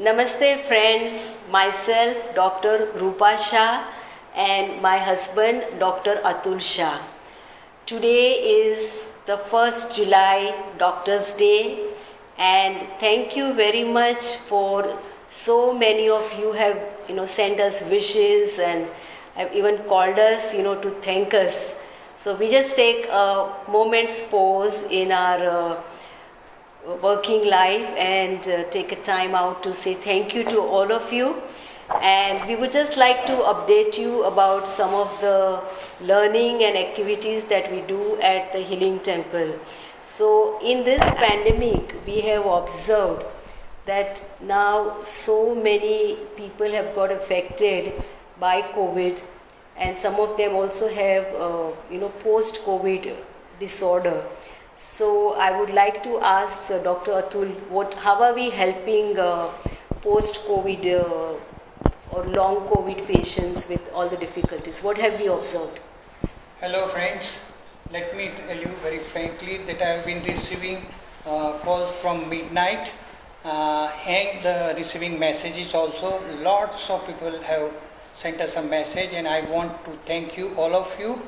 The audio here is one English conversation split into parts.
Namaste friends, myself Dr. Rupa Shah and my husband Dr. Atul Shah. Today is the 1st July Doctor's Day and thank you very much for so many of you have sent us wishes and have even called us to thank us. So we just take a moment's pause in our working life and take a time out to say thank you to all of you, and we would just like to update you about some of the learning and activities that we do at the Healing Temple. So in this pandemic we have observed that now so many people have got affected by COVID, and some of them also have post COVID disorder. So I would like to ask Dr. Atul, how are we helping post-COVID or long COVID patients with all the difficulties? What have we observed? Hello friends, let me tell you very frankly that I have been receiving calls from midnight and receiving messages also. Lots of people have sent us a message, and I want to thank you, all of you,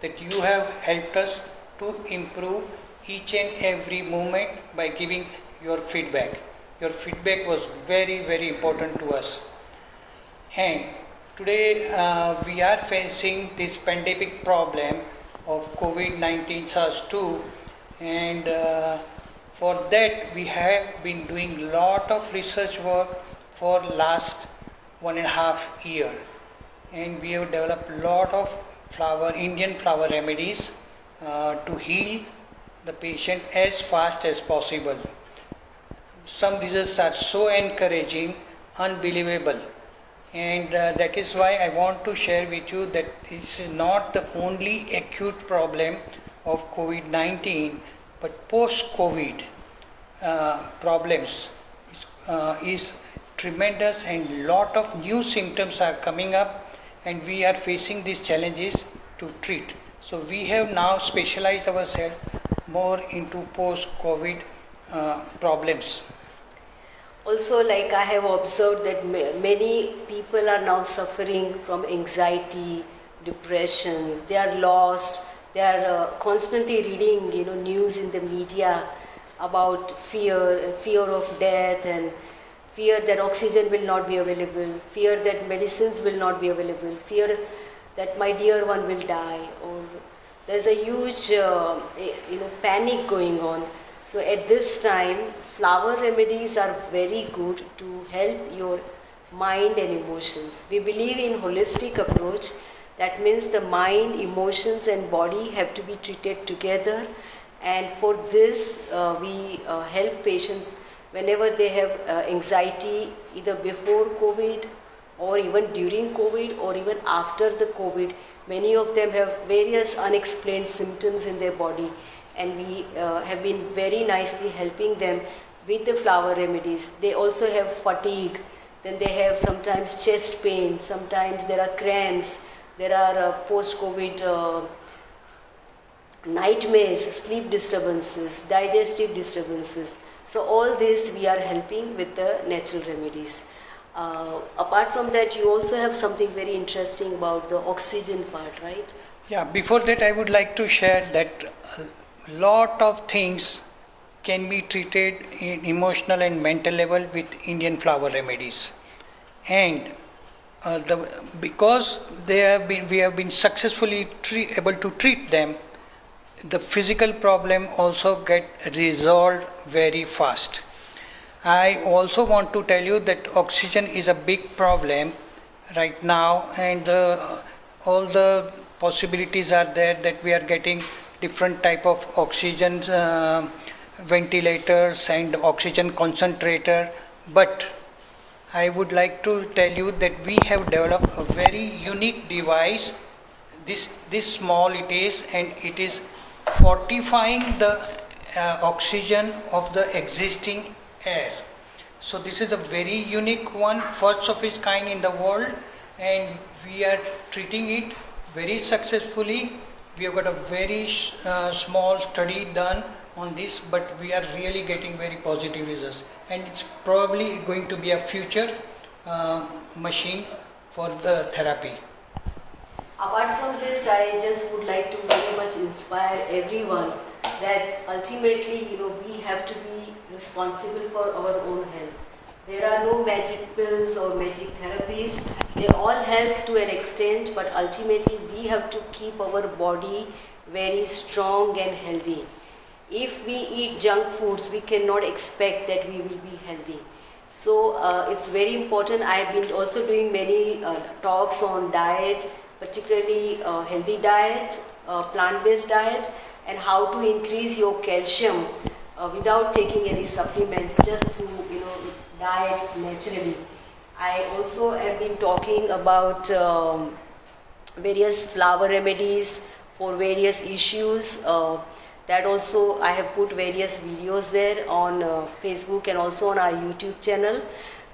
that you have helped us to improve each and every moment by giving your feedback. Your feedback was very, very important to us. And today we are facing this pandemic problem of COVID-19 SARS-2, and for that we have been doing lot of research work for last 1.5 year, and we have developed lot of Indian flower remedies to heal the patient as fast as possible. Some results are so encouraging, unbelievable, and that is why I want to share with you that this is not the only acute problem of COVID-19, but post-COVID problems is tremendous, and lot of new symptoms are coming up, and we are facing these challenges to treat. So we have now specialized ourselves more into post-COVID problems. Also, like I have observed that many people are now suffering from anxiety, depression. They are lost. They are constantly reading, news in the media about fear of death, and fear that oxygen will not be available, fear that medicines will not be available, fear that my dear one will die, or there's a huge panic going on. So at this time flower remedies are very good to help your mind and emotions. We believe in holistic approach. That means the mind, emotions and body have to be treated together, and for this we help patients whenever they have anxiety, either before COVID or even during COVID or even after the COVID. Many of them have various unexplained symptoms in their body, and we have been very nicely helping them with the flower remedies. They also have fatigue, then they have sometimes chest pain, sometimes there are cramps, there are post-COVID nightmares, sleep disturbances, digestive disturbances. So all this we are helping with the natural remedies. Apart from that, you also have something very interesting about the oxygen part, right? Yeah, before that I would like to share that a lot of things can be treated in emotional and mental level with Indian flower remedies, and because we have been successfully able to treat them, the physical problem also get resolved very fast. I also want to tell you that oxygen is a big problem right now, and all the possibilities are there that we are getting different type of oxygen ventilators and oxygen concentrator, but I would like to tell you that we have developed a very unique device. This small it is, and it is fortifying the oxygen of the existing air. So this is a very unique one, first of its kind in the world, and we are treating it very successfully. We have got a very small study done on this, but we are really getting very positive results, and it's probably going to be a future machine for the therapy. Apart from this, I just would like to very much inspire everyone that ultimately, we have to be responsible for our own health. There are no magic pills or magic therapies. They all help to an extent, but ultimately we have to keep our body very strong and healthy. If we eat junk foods, we cannot expect that we will be healthy. So it's very important. I have been also doing many talks on diet, particularly healthy diet, plant-based diet, and how to increase your calcium without taking any supplements, just through diet naturally. I also have been talking about various flower remedies for various issues. That also I have put various videos there on Facebook and also on our YouTube channel.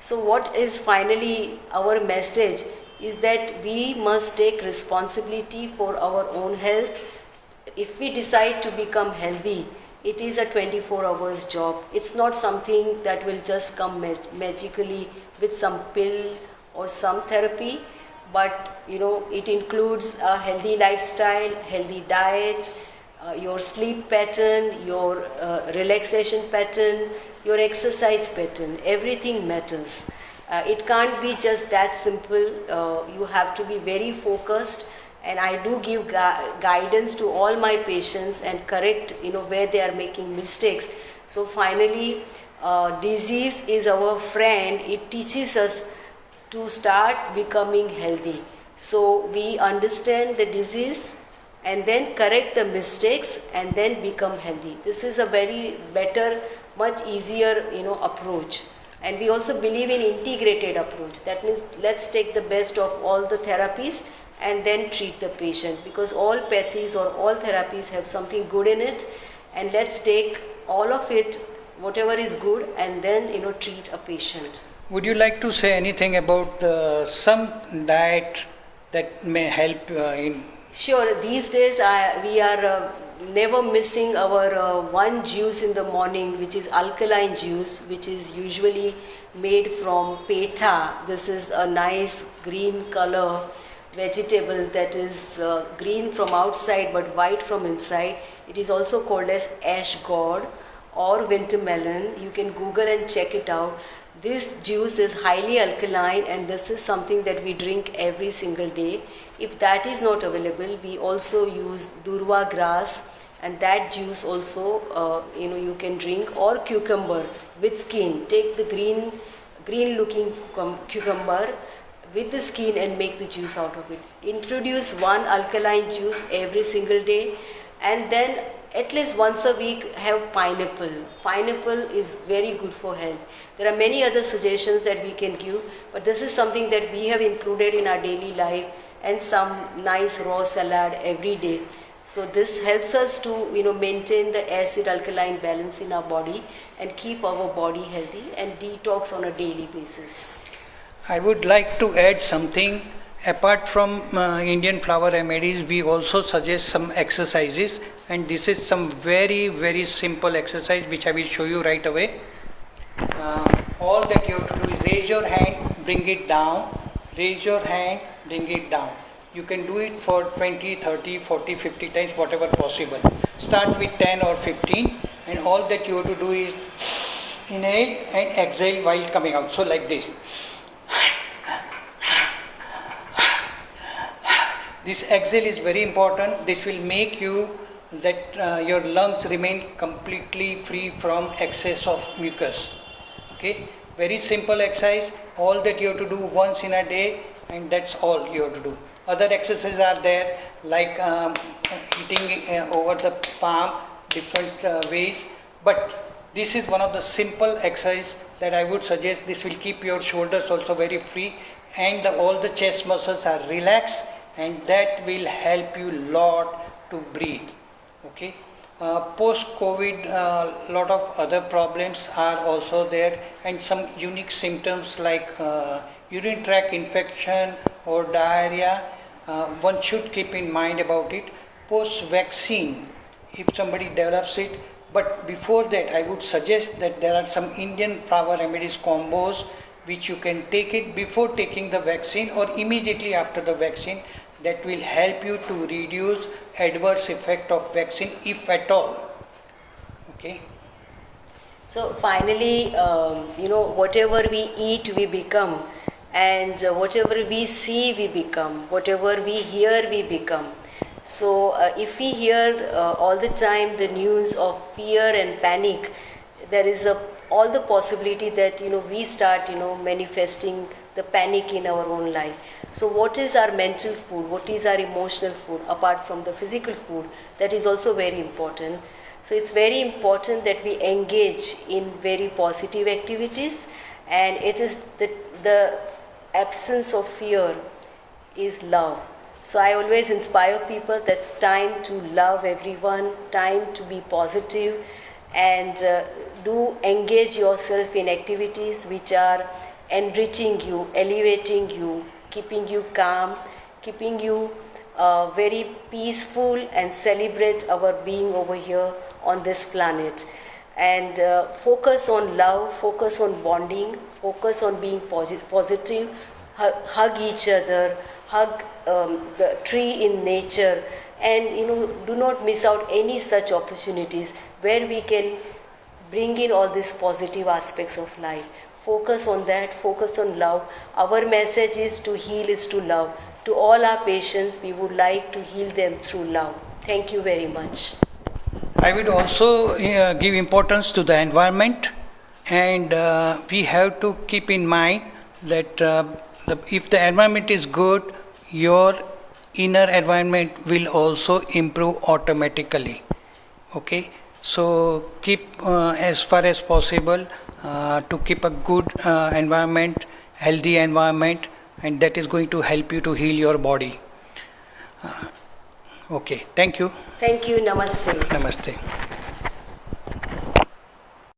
So what is finally our message is that we must take responsibility for our own health. If we decide to become healthy, it is a 24 hours job. It's not something that will just come magically with some pill or some therapy, but it includes a healthy lifestyle, healthy diet, your sleep pattern, your relaxation pattern, your exercise pattern. Everything matters. It can't be just that simple. You have to be very focused, and I do give guidance to all my patients and correct where they are making mistakes. So finally, disease is our friend. It teaches us to start becoming healthy. So we understand the disease and then correct the mistakes and then become healthy. This is a very better, much easier approach. And we also believe in integrated approach. That means let's take the best of all the therapies and then treat the patient, because all pathies or all therapies have something good in it, and let's take all of it, whatever is good, and then treat a patient. Would you like to say anything about some diet that may help in? Sure. These days we are never missing our one juice in the morning, which is alkaline juice, which is usually made from petha. This is a nice green color vegetable that is green from outside but white from inside. It is also called as ash gourd or winter melon. You can Google and check it out. This juice is highly alkaline, and this is something that we drink every single day. If that is not available, we also use durva grass, and that juice also you can drink, or cucumber with skin. Take the green looking cucumber with the skin and make the juice out of it. Introduce one alkaline juice every single day, and then at least once a week have pineapple. Pineapple is very good for health. There are many other suggestions that we can give, but this is something that we have included in our daily life, and some nice raw salad every day. So this helps us to maintain the acid alkaline balance in our body and keep our body healthy and detox on a daily basis. I would like to add something. Apart from Indian flower remedies, we also suggest some exercises, and this is some very, very simple exercise which I will show you right away. All that you have to do is raise your hand, bring it down, raise your hand, bring it down. You can do it for 20, 30, 40, 50 times, whatever possible. Start with 10 or 15, and all that you have to do is inhale and exhale while coming out. So like this. This exhale is very important. This will make you that your lungs remain completely free from excess of mucus. Okay, very simple exercise. All that you have to do once in a day, and that's all you have to do. Other exercises are there, like hitting over the palm, different ways. But this is one of the simple exercise that I would suggest. This will keep your shoulders also very free, and all the chest muscles are relaxed, and that will help you lot to breathe. Okay. Post-COVID, lot of other problems are also there, and some unique symptoms like urinary tract infection or diarrhea. One should keep in mind about it. Post-vaccine, if somebody develops it, But before that, I would suggest that there are some Indian flower remedies combos which you can take it before taking the vaccine or immediately after the vaccine, that will help you to reduce adverse effect of vaccine if at all. Okay. So finally, whatever we eat, we become, and whatever we see, we become, whatever we hear, we become. So if we hear all the time the news of fear and panic, there is all the possibility that we start manifesting the panic in our own life. So what is our mental food? What is our emotional food apart from the physical food? That is also very important. So it's very important that we engage in very positive activities, and it is the absence of fear is love. So I always inspire people that it's time to love everyone, time to be positive, and do engage yourself in activities which are enriching you, elevating you, keeping you calm, keeping you very peaceful, and celebrate our being over here on this planet. And focus on love, focus on bonding, focus on being positive, hug each other, hug the tree in nature, and do not miss out any such opportunities where we can bring in all these positive aspects of life. Focus on that, focus on love. Our message is to heal is to love. To all our patients, we would like to heal them through love. Thank you very much. I would also give importance to the environment, and we have to keep in mind that if the environment is good, your inner environment will also improve automatically. Okay, so keep as far as possible to keep a good environment, healthy environment, and that is going to help you to heal your body. Okay, thank you. Thank you. Namaste. Namaste.